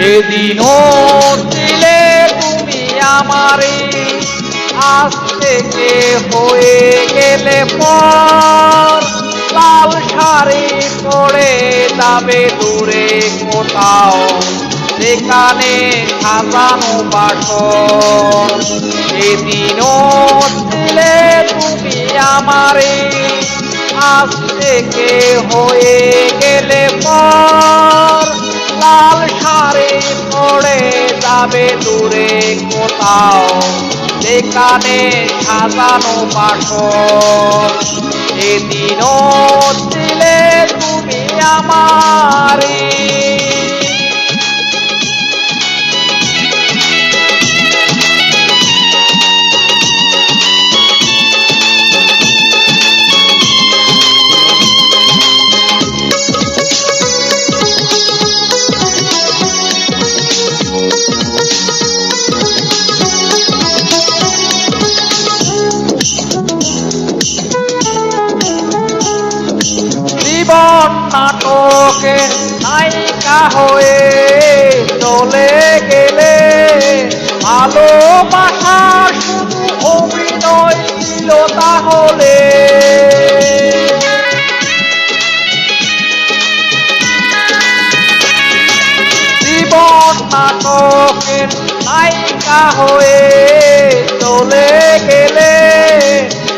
সেদিনও ছিলে তুমি আমারে, আজ থেকে হয়ে গেলে পর। লাল শাড়ি পরে যাবে দূরে কোথাও, যেখানে সাজানো বাসর। সেদিনও ছিলে তুমি আমারে, আজ থেকে হয়ে গেলে পর। লাল শাড়ি পরে যাবে দূরে কোথাও, যেখানে সাজানো বাসর। সেদিনও ছিলে তুমি আমারে। জীবন নাটকে নায়িকা হয়ে চলে গেলে, ভালোবাসার শুধু অভিনয় ছিল তাহলে। জীবন নাটকের নায়িকা হয়ে চলে গেলে,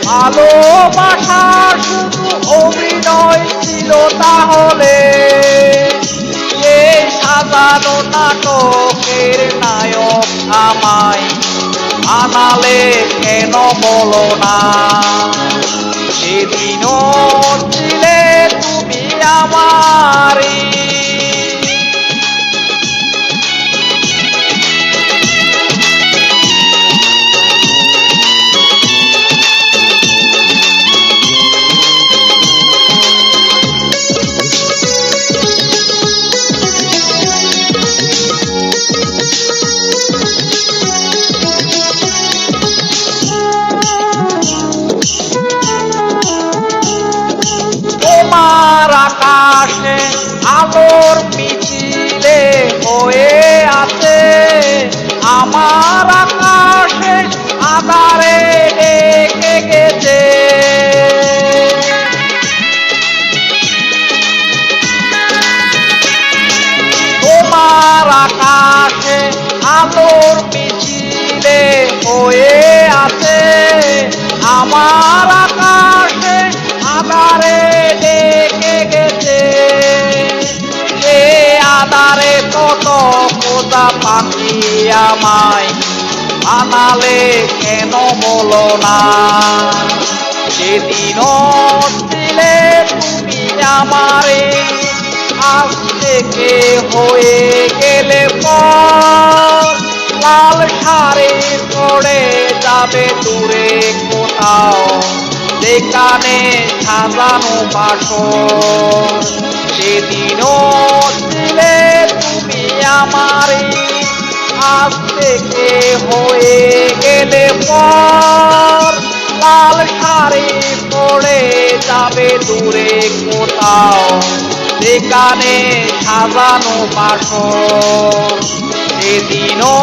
ভালোবাসার শুধু অভিনয় ছিল তাহলে। এই সাজানো নাটকের নায়ক আমায় আনালে কেন বলো না? সেদিনও ছিলে তুমি আমারে। তোমার আকাশে আলোর মিছিলে হয়ে আছে, আমার আকাশে আধারে রেখে গেছে। তোমার আকাশে আলোর মিছিলে হয়ে আছে, আমার আকাশে আধারে রেখে গেছে। এ আধারে কত খোদা পাখি আমায় আনালে কেন বলো না? সেদিনও ছিলে তুমি আমারে, আজ থেকে হয়ে গেলে পর। লাল শাড়ি পরে যাবে দূরে কোথাও, যেখানে সাজানো বাসর। সেদিনও ছিলে তুমি আমারে, আজ থেকে হয়ে গেলে পর। লাল শাড়ি পরে যাবে দূরে কোথাও, যেখানে সাজানো বাসর। সেদিনও